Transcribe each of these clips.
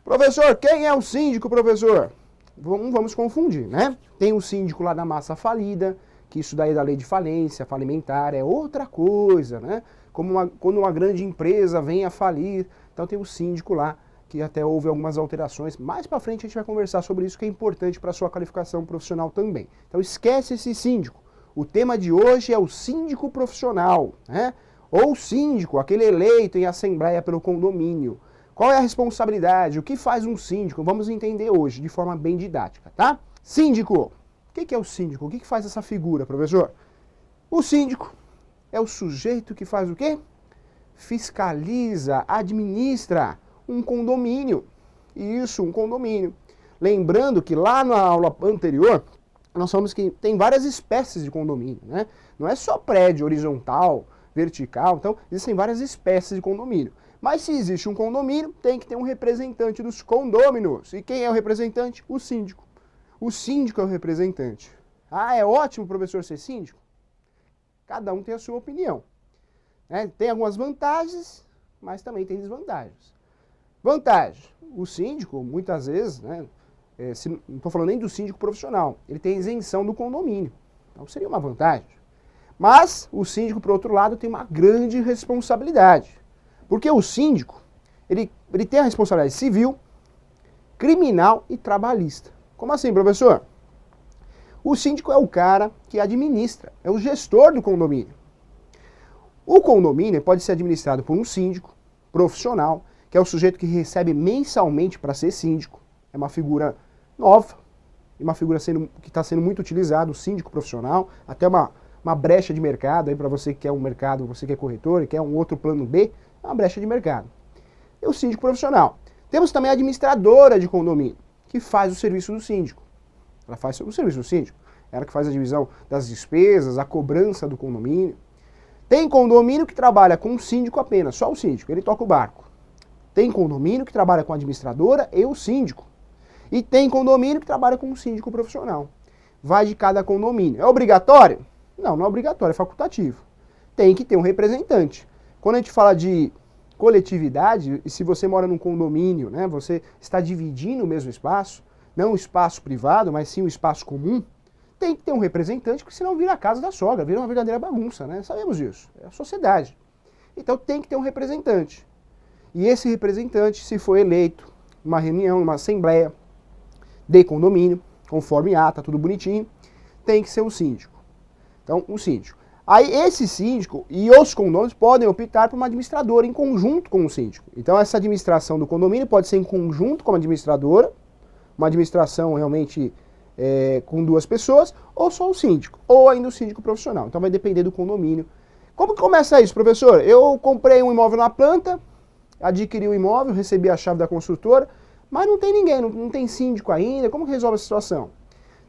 Professor, quem é o síndico, professor? Vamos confundir, né? Tem o síndico lá da massa falida, que isso daí é da lei de falência, falimentar, é outra coisa, né? Quando uma grande empresa vem a falir, então tem o síndico lá, que até houve algumas alterações. Mais pra frente a gente vai conversar sobre isso, que é importante para a sua qualificação profissional também. Então esquece esse síndico. O tema de hoje é o síndico profissional, né? Ou síndico, aquele eleito em assembleia pelo condomínio. Qual é a responsabilidade? O que faz um síndico? Vamos entender hoje, de forma bem didática, tá? Síndico. O que é o síndico? O que faz essa figura, professor? O síndico é o sujeito que faz o quê? Fiscaliza, administra um condomínio. Isso, um condomínio. Lembrando que lá na aula anterior, nós falamos que tem várias espécies de condomínio, né? Não é só prédio horizontal, vertical, então existem várias espécies de condomínio. Mas se existe um condomínio, tem que ter um representante dos condôminos. E quem é o representante? O síndico. O síndico é o representante. Ah, é ótimo, professor, ser síndico? Cada um tem a sua opinião. Né? Tem algumas vantagens, mas também tem desvantagens. Vantagem. O síndico, muitas vezes, né, não estou falando nem do síndico profissional, ele tem isenção do condomínio. Então seria uma vantagem. Mas o síndico, por outro lado, tem uma grande responsabilidade. Porque o síndico, ele tem a responsabilidade civil, criminal e trabalhista. Como assim, professor? O síndico é o cara que administra, é o gestor do condomínio. O condomínio pode ser administrado por um síndico profissional, que é o sujeito que recebe mensalmente para ser síndico. É uma figura nova, uma figura que está sendo muito utilizada, o síndico profissional, até uma brecha de mercado aí para você que quer um mercado, você que é corretor e quer um outro plano B, é uma brecha de mercado. E o síndico profissional. Temos também a administradora de condomínio, que faz o serviço do síndico. Ela faz o serviço do síndico. Ela que faz a divisão das despesas, a cobrança do condomínio. Tem condomínio que trabalha com o síndico apenas, só o síndico, ele toca o barco. Tem condomínio que trabalha com a administradora e o síndico. E tem condomínio que trabalha com o síndico profissional. Vai de cada condomínio. É obrigatório? Não, não é obrigatório, é facultativo. Tem que ter um representante. Quando a gente fala de coletividade, e se você mora num condomínio, né, você está dividindo o mesmo espaço, não um espaço privado, mas sim um espaço comum, tem que ter um representante, porque senão vira a casa da sogra, vira uma verdadeira bagunça, né? Sabemos disso, é a sociedade. Então tem que ter um representante. E esse representante, se for eleito numa reunião, numa assembleia de condomínio, conforme ata, tudo bonitinho, tem que ser o síndico. Então, o síndico. Aí esse síndico e os condôminos podem optar por uma administradora em conjunto com o síndico. Então essa administração do condomínio pode ser em conjunto com a administradora, uma administração realmente com duas pessoas, ou só o síndico, ou ainda o síndico profissional. Então vai depender do condomínio. Como que começa isso, professor? Eu comprei um imóvel na planta, adquiri o imóvel, recebi a chave da construtora, mas não tem ninguém, não tem síndico ainda. Como que resolve a situação?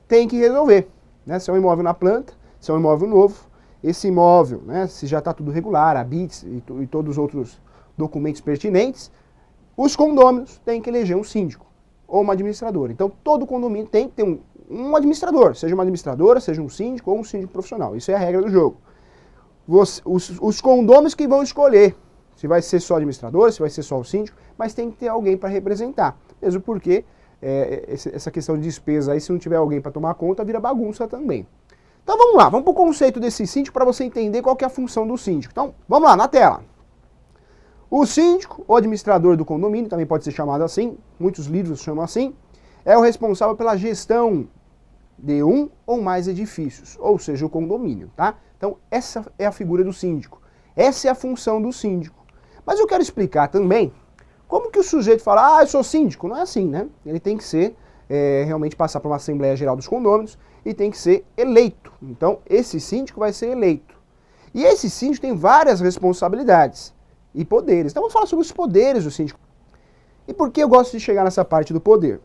Tem que resolver, né? Se é um imóvel na planta, se é um imóvel novo, esse imóvel, né, se já está tudo regular, a BITS e todos os outros documentos pertinentes, os condôminos têm que eleger um síndico ou uma administradora. Então todo condomínio tem que ter um administrador, seja uma administradora, seja um síndico ou um síndico profissional. Isso é a regra do jogo. Os condôminos que vão escolher se vai ser só administrador, se vai ser só o síndico, mas tem que ter alguém para representar. Mesmo porque essa questão de despesa aí, se não tiver alguém para tomar conta, vira bagunça também. Então vamos lá, vamos para o conceito desse síndico para você entender qual que é a função do síndico. Então vamos lá, na tela. O síndico, ou administrador do condomínio, também pode ser chamado assim, muitos livros chamam assim, é o responsável pela gestão de um ou mais edifícios, ou seja, o condomínio, tá? Então essa é a figura do síndico, essa é a função do síndico. Mas eu quero explicar também como que o sujeito fala, eu sou síndico, não é assim, né? Ele tem que ser, realmente passar por uma Assembleia Geral dos Condôminos e tem que ser eleito. Então esse síndico vai ser eleito. E esse síndico tem várias responsabilidades e poderes. Então vamos falar sobre os poderes do síndico. E por que eu gosto de chegar nessa parte do poder?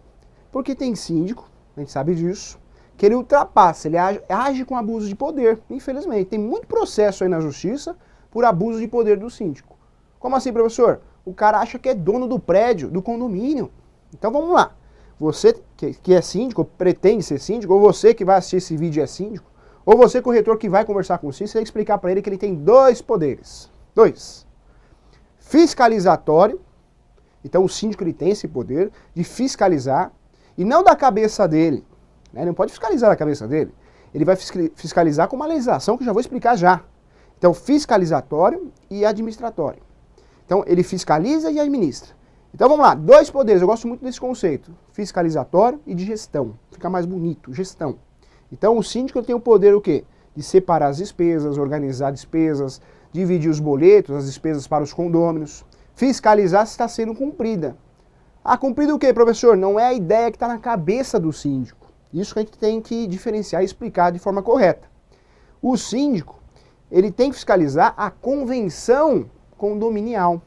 Porque tem síndico, a gente sabe disso, que ele ultrapassa, ele age com abuso de poder, infelizmente. Tem muito processo aí na justiça por abuso de poder do síndico. Como assim, professor? O cara acha que é dono do prédio, do condomínio. Então vamos lá. Você que é síndico, pretende ser síndico, ou você que vai assistir esse vídeo é síndico, ou você corretor que vai conversar com o síndico, você tem que explicar para ele que ele tem dois poderes. Dois. Fiscalizatório Então o síndico ele tem esse poder de fiscalizar, e não da cabeça dele, né? Ele não pode fiscalizar da cabeça dele. Ele vai fiscalizar com uma legislação que eu já vou explicar já. Então fiscalizatório e administratório. Então ele fiscaliza e administra. Então vamos lá, dois poderes, eu gosto muito desse conceito, fiscalizatório e de gestão. Fica mais bonito, gestão. Então o síndico tem o poder o quê? De separar as despesas, organizar despesas, dividir os boletos, as despesas para os condôminos, fiscalizar se está sendo cumprida. Ah, cumprido o quê, professor? Não é a ideia que está na cabeça do síndico. Isso que a gente tem que diferenciar e explicar de forma correta. O síndico, ele tem que fiscalizar a convenção condominial.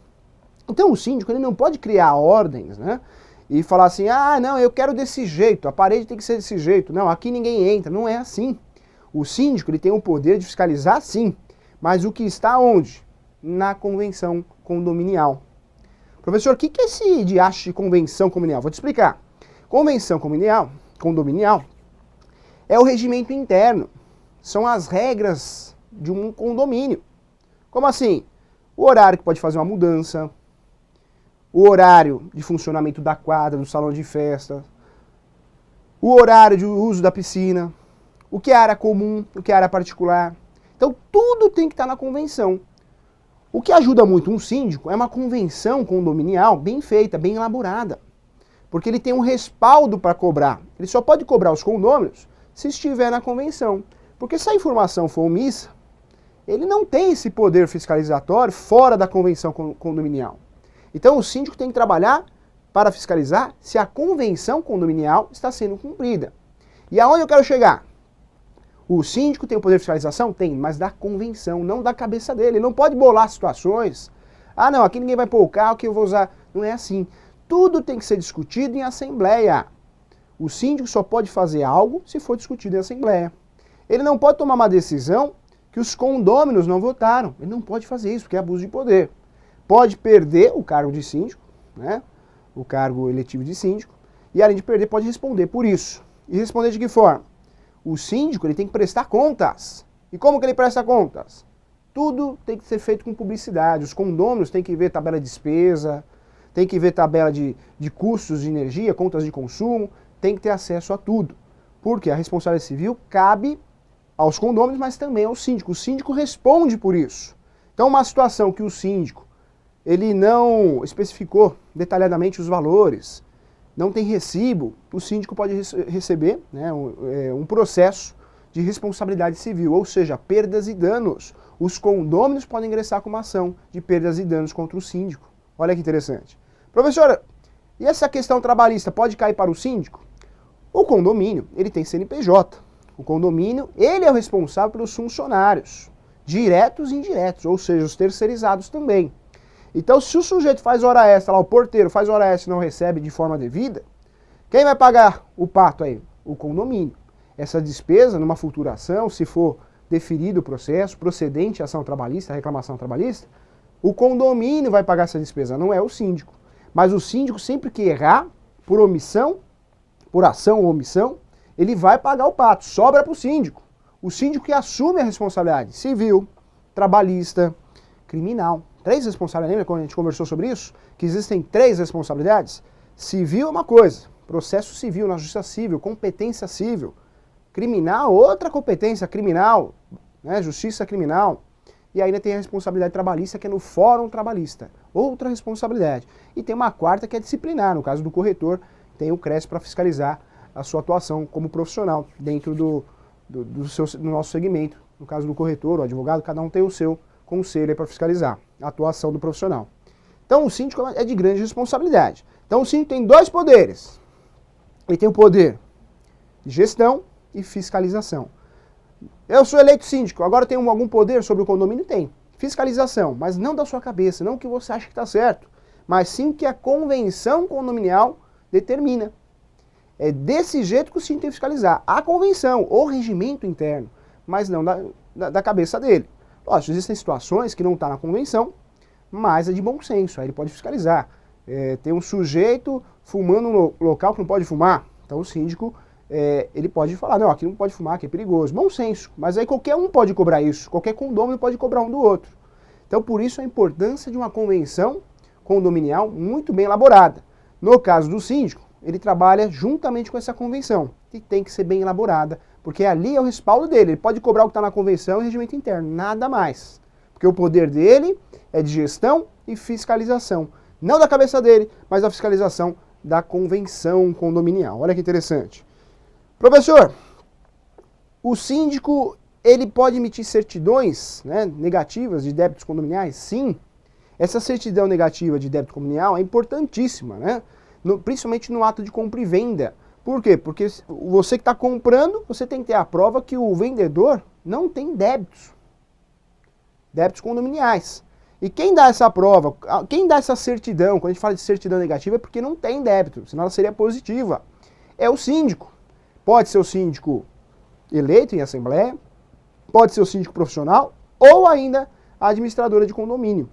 Então o síndico ele não pode criar ordens, né? E falar assim, ah, não, eu quero desse jeito, a parede tem que ser desse jeito. Não, aqui ninguém entra. Não é assim. O síndico ele tem o poder de fiscalizar sim, mas o que está onde? Na convenção condominial. Professor, o que é esse diacho de convenção condominial? Vou te explicar. Convenção condominial é o regimento interno. São as regras de um condomínio. Como assim? O horário que pode fazer uma mudança, o horário de funcionamento da quadra, do salão de festa, o horário de uso da piscina, o que é área comum, o que é área particular. Então tudo tem que estar na convenção. O que ajuda muito um síndico é uma convenção condominial bem feita, bem elaborada. Porque ele tem um respaldo para cobrar. Ele só pode cobrar os condôminos se estiver na convenção. Porque se a informação for omissa, ele não tem esse poder fiscalizatório fora da convenção condominial. Então o síndico tem que trabalhar para fiscalizar se a convenção condominial está sendo cumprida. E aonde eu quero chegar? O síndico tem o poder de fiscalização? Tem, mas da convenção, não da cabeça dele. Ele não pode bolar situações. Ah, não, aqui ninguém vai pôr o carro que eu vou usar. Não é assim. Tudo tem que ser discutido em assembleia. O síndico só pode fazer algo se for discutido em assembleia. Ele não pode tomar uma decisão que os condôminos não votaram. Ele não pode fazer isso, porque é abuso de poder. Pode perder o cargo de síndico, né? O cargo eletivo de síndico, e além de perder, pode responder por isso. E responder de que forma? O síndico ele tem que prestar contas. E como que ele presta contas? Tudo tem que ser feito com publicidade. Os condôminos têm que ver tabela de despesa, tem que ver tabela de custos de energia, contas de consumo, tem que ter acesso a tudo. Porque a responsabilidade civil cabe aos condôminos, mas também ao síndico. O síndico responde por isso. Então, uma situação que o síndico ele não especificou detalhadamente os valores, não tem recibo, o síndico pode receber, né, um processo de responsabilidade civil, ou seja, perdas e danos. Os condôminos podem ingressar com uma ação de perdas e danos contra o síndico. Olha que interessante. Professora, e essa questão trabalhista pode cair para o síndico? O condomínio, ele tem CNPJ. O condomínio, ele é o responsável pelos funcionários, diretos e indiretos, ou seja, os terceirizados também. Então, se o sujeito faz hora extra, lá o porteiro faz hora extra e não recebe de forma devida, quem vai pagar o pato aí? O condomínio. Essa despesa, numa futura ação, se for deferido o processo, procedente a ação trabalhista, a reclamação trabalhista, o condomínio vai pagar essa despesa, não é o síndico. Mas o síndico, sempre que errar, por omissão, por ação ou omissão, ele vai pagar o pato, sobra para o síndico. O síndico que assume a responsabilidade civil, trabalhista, criminal. 3 responsabilidades, lembra quando a gente conversou sobre isso? Que existem 3 responsabilidades? Civil é uma coisa, processo civil, na justiça civil, competência civil. Criminal, outra competência criminal, né? Justiça criminal. E ainda tem a responsabilidade trabalhista, que é no fórum trabalhista. Outra responsabilidade. E tem uma quarta que é disciplinar, no caso do corretor, tem o CRES para fiscalizar a sua atuação como profissional dentro do nosso segmento. No caso do corretor, o advogado, cada um tem o seu conselho para fiscalizar a atuação do profissional. Então o síndico é de grande responsabilidade. Então o síndico tem 2 poderes. Ele tem o poder de gestão e fiscalização. Eu sou eleito síndico, agora tenho algum poder sobre o condomínio? Tem. Fiscalização, mas não da sua cabeça, não o que você acha que está certo, mas sim o que a convenção condominial determina. É desse jeito que o síndico tem que fiscalizar. A convenção, o regimento interno, mas não da cabeça dele. Lógico, existem situações que não está na convenção, mas é de bom senso, aí ele pode fiscalizar. Tem um sujeito fumando no local que não pode fumar, então o síndico ele pode falar, não, aqui não pode fumar, aqui é perigoso. Bom senso, mas aí qualquer um pode cobrar isso, qualquer condômino pode cobrar um do outro. Então por isso a importância de uma convenção condominial muito bem elaborada. No caso do síndico, ele trabalha juntamente com essa convenção, que tem que ser bem elaborada, porque ali é o respaldo dele. Ele pode cobrar o que está na convenção e regimento interno, nada mais. Porque o poder dele é de gestão e fiscalização. Não da cabeça dele, mas da fiscalização da convenção condominial. Olha que interessante. Professor, o síndico, ele pode emitir certidões, né, negativas de débitos condominiais? Sim. Essa certidão negativa de débito condominial é importantíssima, né? Principalmente no ato de compra e venda. Por quê? Porque você que está comprando, você tem que ter a prova que o vendedor não tem débitos condominiais. E quem dá essa prova, quem dá essa certidão, quando a gente fala de certidão negativa, é porque não tem débito, senão ela seria positiva. É o síndico. Pode ser o síndico eleito em assembleia, pode ser o síndico profissional ou ainda a administradora de condomínio.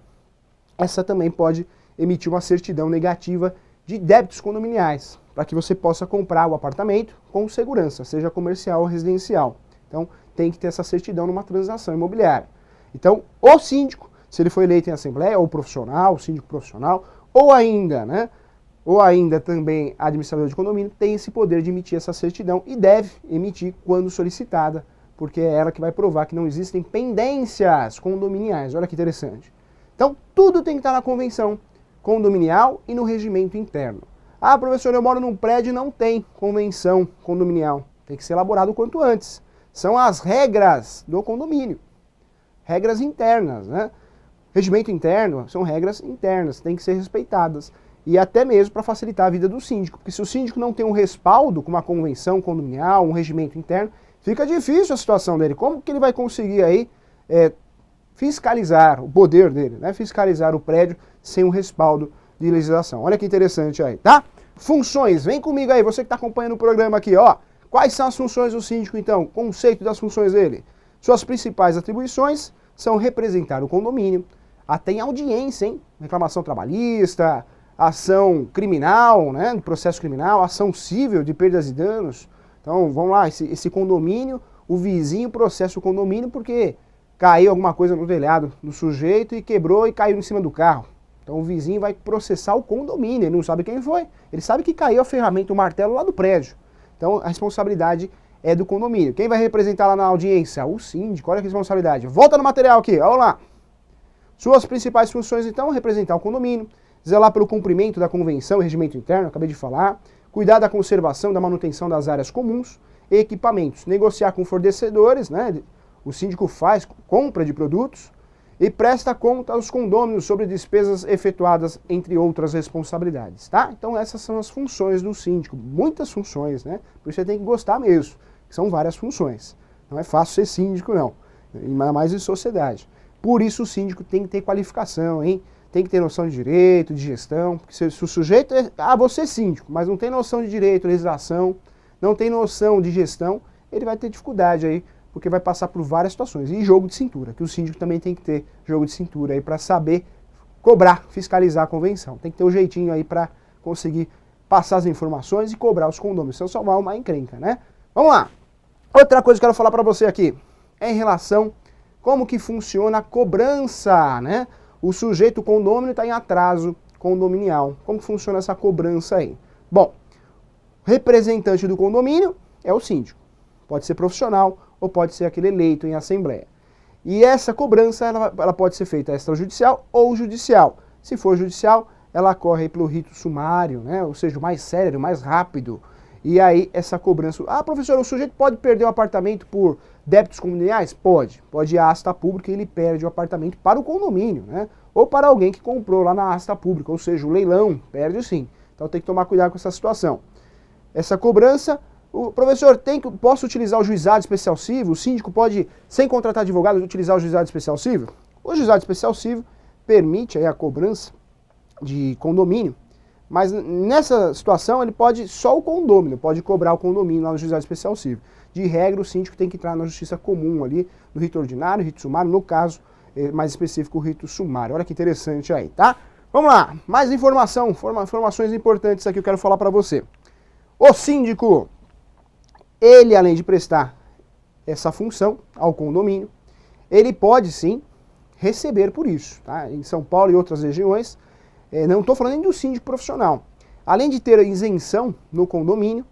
Essa também pode emitir uma certidão negativa de débitos condominiais, para que você possa comprar o apartamento com segurança, seja comercial ou residencial. Então, tem que ter essa certidão numa transação imobiliária. Então, o síndico, se ele foi eleito em assembleia, ou profissional, síndico profissional, ou ainda também administrador de condomínio, tem esse poder de emitir essa certidão e deve emitir quando solicitada, porque é ela que vai provar que não existem pendências condominiais. Olha que interessante. Então, tudo tem que estar na convenção condominial e no regimento interno. Ah, professor, eu moro num prédio e não tem convenção condominial. Tem que ser elaborado o quanto antes. São as regras do condomínio. Regras internas, né? Regimento interno são regras internas, tem que ser respeitadas. E até mesmo para facilitar a vida do síndico. Porque se o síndico não tem um respaldo com uma convenção condominial, um regimento interno, fica difícil a situação dele. Como que ele vai conseguir aí fiscalizar o poder dele, né? Fiscalizar o prédio sem um respaldo de legislação. Olha que interessante aí, tá? Funções, vem comigo aí, você que está acompanhando o programa aqui, ó. Quais são as funções do síndico, então? Conceito das funções dele. Suas principais atribuições são representar o condomínio, até em audiência, hein? Reclamação trabalhista, ação criminal, né? Processo criminal, ação civil de perdas e danos. Então, vamos lá, esse condomínio, o vizinho processa o condomínio porque caiu alguma coisa no telhado do sujeito e quebrou e caiu em cima do carro. Então o vizinho vai processar o condomínio, ele não sabe quem foi. Ele sabe que caiu a ferramenta, o martelo lá do prédio. Então a responsabilidade é do condomínio. Quem vai representar lá na audiência? O síndico, olha que responsabilidade. Volta no material aqui, olha lá. Suas principais funções, então, representar o condomínio, zelar pelo cumprimento da convenção e regimento interno, acabei de falar, cuidar da conservação e da manutenção das áreas comuns e equipamentos, negociar com fornecedores, né? O síndico faz compra de produtos e presta conta aos condôminos sobre despesas efetuadas, entre outras responsabilidades, tá? Então essas são as funções do síndico, muitas funções, né? Por isso você tem que gostar mesmo, são várias funções. Não é fácil ser síndico, não, ainda mais em sociedade. Por isso o síndico tem que ter qualificação, hein? Tem que ter noção de direito, de gestão, porque se o sujeito você é síndico, mas não tem noção de direito, legislação, não tem noção de gestão, ele vai ter dificuldade aí, porque vai passar por várias situações. E jogo de cintura, que o síndico também tem que ter jogo de cintura aí para saber cobrar, fiscalizar a convenção. Tem que ter um jeitinho aí para conseguir passar as informações e cobrar os condôminos, senão salvar uma encrenca, né? Vamos lá. Outra coisa que eu quero falar para você aqui é em relação como que funciona a cobrança, né? O sujeito, o condômino, está em atraso condominial. Como que funciona essa cobrança aí? Bom, representante do condomínio é o síndico. Pode ser profissional ou pode ser aquele eleito em assembleia. E essa cobrança ela pode ser feita extrajudicial ou judicial. Se for judicial, ela corre pelo rito sumário, né? Ou seja, o mais célere, o mais rápido. E aí essa cobrança... Ah, professor, o sujeito pode perder o apartamento por débitos condominiais? Pode. Pode ir à asta pública e ele perde o apartamento para o condomínio, né? Ou para alguém que comprou lá na asta pública, ou seja, o leilão, perde sim. Então tem que tomar cuidado com essa situação. Essa cobrança... O professor, posso utilizar o juizado especial civil? O síndico pode, sem contratar advogado, utilizar o juizado especial civil? O juizado especial civil permite aí a cobrança de condomínio, mas nessa situação ele pode, só o condomínio pode cobrar o condomínio lá no juizado especial civil. De regra, o síndico tem que entrar na justiça comum ali, no rito ordinário, rito sumário, no caso mais específico, o rito sumário. Olha que interessante aí, tá? Vamos lá, mais informações importantes aqui que eu quero falar para você. O síndico... Ele, além de prestar essa função ao condomínio, ele pode sim receber por isso. Tá? Em São Paulo e outras regiões, Não estou falando nem do síndico profissional. Além de ter isenção no condomínio,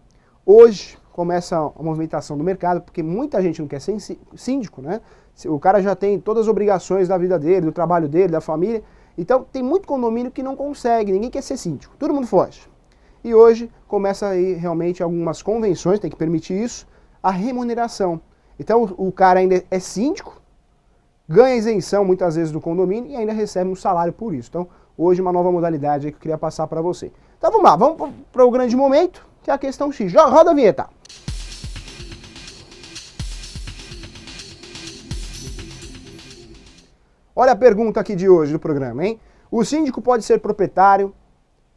hoje começa a movimentação do mercado, porque muita gente não quer ser síndico, né? O cara já tem todas as obrigações da vida dele, do trabalho dele, da família. Então tem muito condomínio que não consegue, ninguém quer ser síndico, todo mundo foge. E hoje começa aí realmente algumas convenções, tem que permitir isso, a remuneração. Então o cara ainda é síndico, ganha isenção muitas vezes do condomínio e ainda recebe um salário por isso. Então hoje uma nova modalidade aí que eu queria passar para você. Então vamos lá, vamos para o grande momento, que é a questão X. Roda a vinheta. Olha a pergunta aqui de hoje do programa, hein? O síndico pode ser proprietário,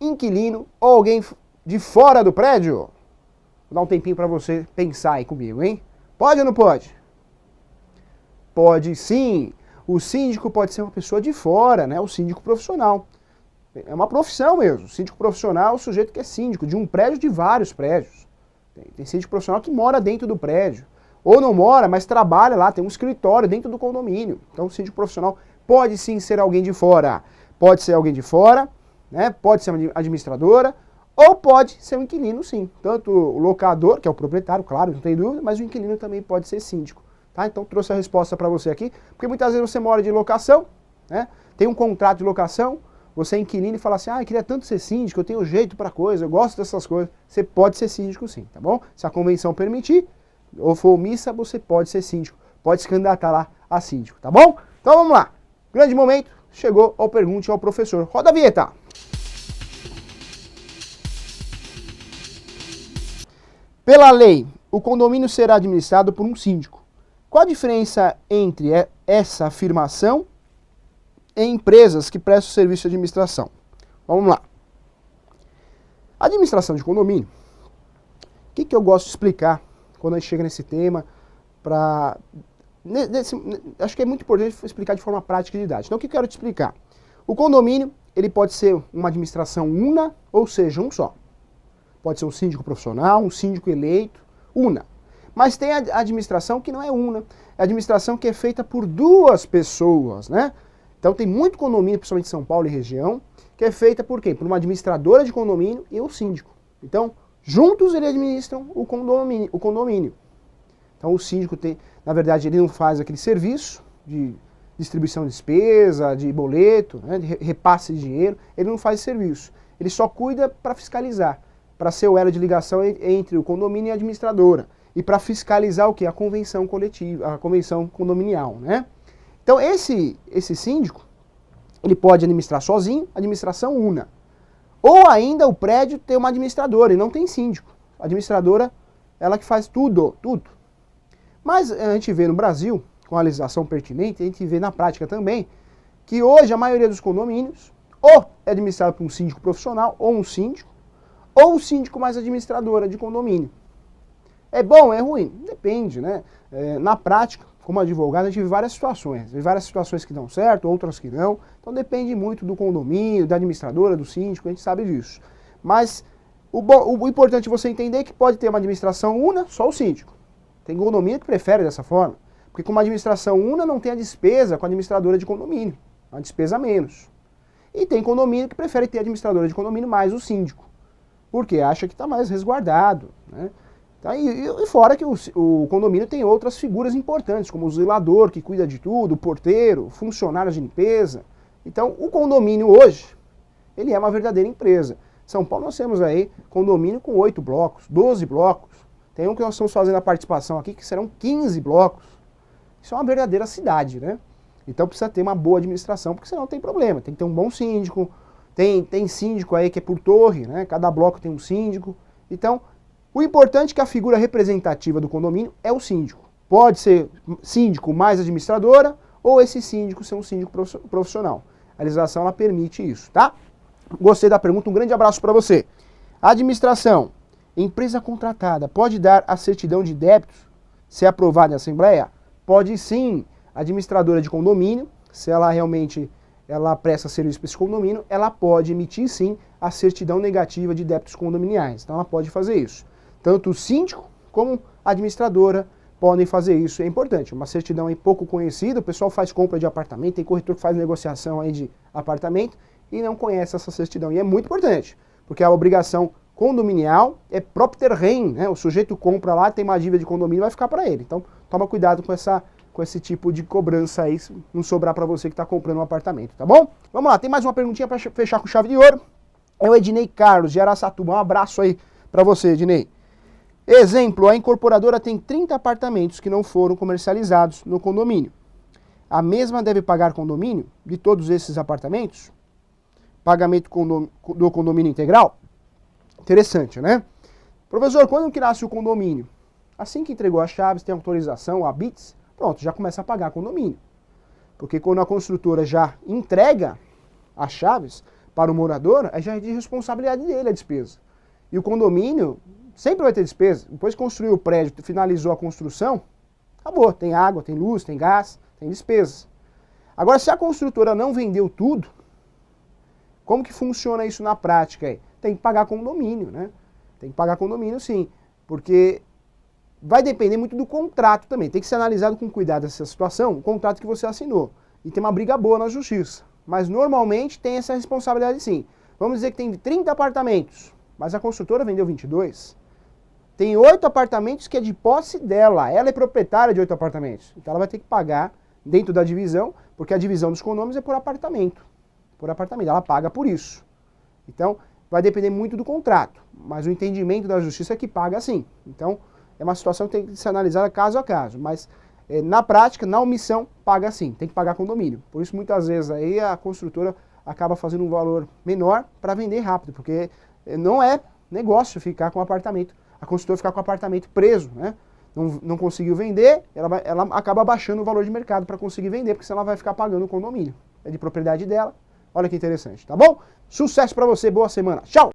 inquilino ou alguém de fora do prédio? Vou dar um tempinho para você pensar aí comigo, hein? Pode ou não pode? Pode sim. O síndico pode ser uma pessoa de fora, né? O síndico profissional. É uma profissão mesmo. O síndico profissional é o sujeito que é síndico de um prédio, de vários prédios. Tem síndico profissional que mora dentro do prédio. Ou não mora, mas trabalha lá, tem um escritório dentro do condomínio. Então o síndico profissional pode sim ser alguém de fora. Pode ser alguém de fora, né? Pode ser uma administradora, ou pode ser um inquilino sim. Tanto o locador, que é o proprietário, claro, não tem dúvida, mas o inquilino também pode ser síndico. Tá? Então trouxe a resposta para você aqui, porque muitas vezes você mora de locação, né? Tem um contrato de locação, você é inquilino e fala assim, eu queria tanto ser síndico, eu tenho jeito para coisa, eu gosto dessas coisas. Você pode ser síndico sim, tá bom? Se a convenção permitir, ou for omissa, você pode ser síndico, pode se candidatar lá a síndico, tá bom? Então vamos lá, grande momento, chegou ao Pergunte ao Professor. Roda a vinheta! Pela lei, o condomínio será administrado por um síndico. Qual a diferença entre essa afirmação e empresas que prestam serviço de administração? Vamos lá. A administração de condomínio, o que eu gosto de explicar quando a gente chega nesse tema, acho que é muito importante explicar de forma prática e didática. Então o que eu quero te explicar? O condomínio, ele pode ser uma administração una, ou seja, um só. Pode ser um síndico profissional, um síndico eleito, una. Mas tem a administração que não é una, é a administração que é feita por duas pessoas, né? Então tem muito condomínio, principalmente em São Paulo e região, que é feita por quem? Por uma administradora de condomínio e um síndico. Então, juntos eles administram o condomínio. Então o síndico tem, na verdade, ele não faz aquele serviço de distribuição de despesa, de boleto, né, de repasse de dinheiro, ele não faz serviço. Ele só cuida para fiscalizar, para ser o elo de ligação entre o condomínio e a administradora. E para fiscalizar o que? A convenção coletiva, a convenção condominial, né? Então esse síndico, ele pode administrar sozinho, administração una. Ou ainda o prédio tem uma administradora e não tem síndico. A administradora, ela que faz tudo. Mas a gente vê no Brasil, com a legislação pertinente, a gente vê na prática também, que hoje a maioria dos condomínios ou é administrado por um síndico profissional, ou um síndico, ou o síndico mais administradora de condomínio. É bom, é ruim? Depende, né? Na prática, como advogado, a gente vê várias situações. Vê várias situações que dão certo, outras que não. Então depende muito do condomínio, da administradora, do síndico, a gente sabe disso. Mas o importante é você entender que pode ter uma administração una, só o síndico. Tem condomínio que prefere dessa forma. Porque com uma administração una não tem a despesa com a administradora de condomínio. Uma despesa a menos. E tem condomínio que prefere ter a administradora de condomínio mais o síndico. Porque acha que está mais resguardado, né? Tá, e fora que o condomínio tem outras figuras importantes, como o zelador, que cuida de tudo, o porteiro, funcionários de limpeza. Então, o condomínio hoje, ele é uma verdadeira empresa. São Paulo nós temos aí condomínio com 8 blocos, 12 blocos. Tem um que nós estamos fazendo a participação aqui, que serão 15 blocos. Isso é uma verdadeira cidade, né? Então precisa ter uma boa administração, porque senão tem problema. Tem que ter um bom síndico, tem síndico aí que é por torre, né? Cada bloco tem um síndico. Então, o importante é que a figura representativa do condomínio é o síndico. Pode ser síndico mais administradora, ou esse síndico ser um síndico profissional. A legislação ela permite isso, tá? Gostei da pergunta, um grande abraço para você. Administração. Empresa contratada pode dar a certidão de débitos se aprovada em assembleia? Pode sim. Administradora de condomínio, se ela realmente presta serviço para esse condomínio, ela pode emitir sim a certidão negativa de débitos condominiais. Então ela pode fazer isso. Tanto o síndico como a administradora podem fazer isso. É importante. Uma certidão aí pouco conhecida, o pessoal faz compra de apartamento, tem corretor que faz negociação aí de apartamento, e não conhece essa certidão. E é muito importante, porque a obrigação condominial é propter rem, né? O sujeito compra lá, tem uma dívida de condomínio, vai ficar para ele. Então, toma cuidado com esse tipo de cobrança aí, não sobrar para você que está comprando um apartamento, tá bom? Vamos lá, tem mais uma perguntinha para fechar com chave de ouro. É o Ednei Carlos, de Araçatuba. Um abraço aí para você, Ednei. Exemplo, a incorporadora tem 30 apartamentos que não foram comercializados no condomínio. A mesma deve pagar condomínio de todos esses apartamentos? Pagamento do condomínio integral? Interessante, né? Professor, quando que nasce o condomínio? Assim que entregou as chaves, tem autorização, a BITS, pronto, já começa a pagar condomínio. Porque quando a construtora já entrega as chaves para o morador, aí já é de responsabilidade dele a despesa. E o condomínio sempre vai ter despesa. Depois que construiu o prédio, finalizou a construção, acabou. Tem água, tem luz, tem gás, tem despesas. Agora, se a construtora não vendeu tudo, como que funciona isso na prática aí? Tem que pagar condomínio, né? Tem que pagar condomínio sim, porque vai depender muito do contrato também. Tem que ser analisado com cuidado essa situação, o contrato que você assinou. E tem uma briga boa na justiça. Mas normalmente tem essa responsabilidade sim. Vamos dizer que tem 30 apartamentos, mas a construtora vendeu 22. Tem 8 apartamentos que é de posse dela. Ela é proprietária de 8 apartamentos. Então ela vai ter que pagar dentro da divisão, porque a divisão dos condôminos é por apartamento. Por apartamento, ela paga por isso. Então, vai depender muito do contrato, mas o entendimento da justiça é que paga sim. Então, é uma situação que tem que ser analisada caso a caso, mas na prática, na omissão, paga sim, tem que pagar condomínio. Por isso, muitas vezes, aí a construtora acaba fazendo um valor menor para vender rápido, porque não é negócio ficar com o apartamento, a construtora ficar com o apartamento preso, né? Não conseguiu vender, ela acaba baixando o valor de mercado para conseguir vender, porque senão ela vai ficar pagando o condomínio. É de propriedade dela. Olha que interessante, tá bom? Sucesso pra você, boa semana. Tchau!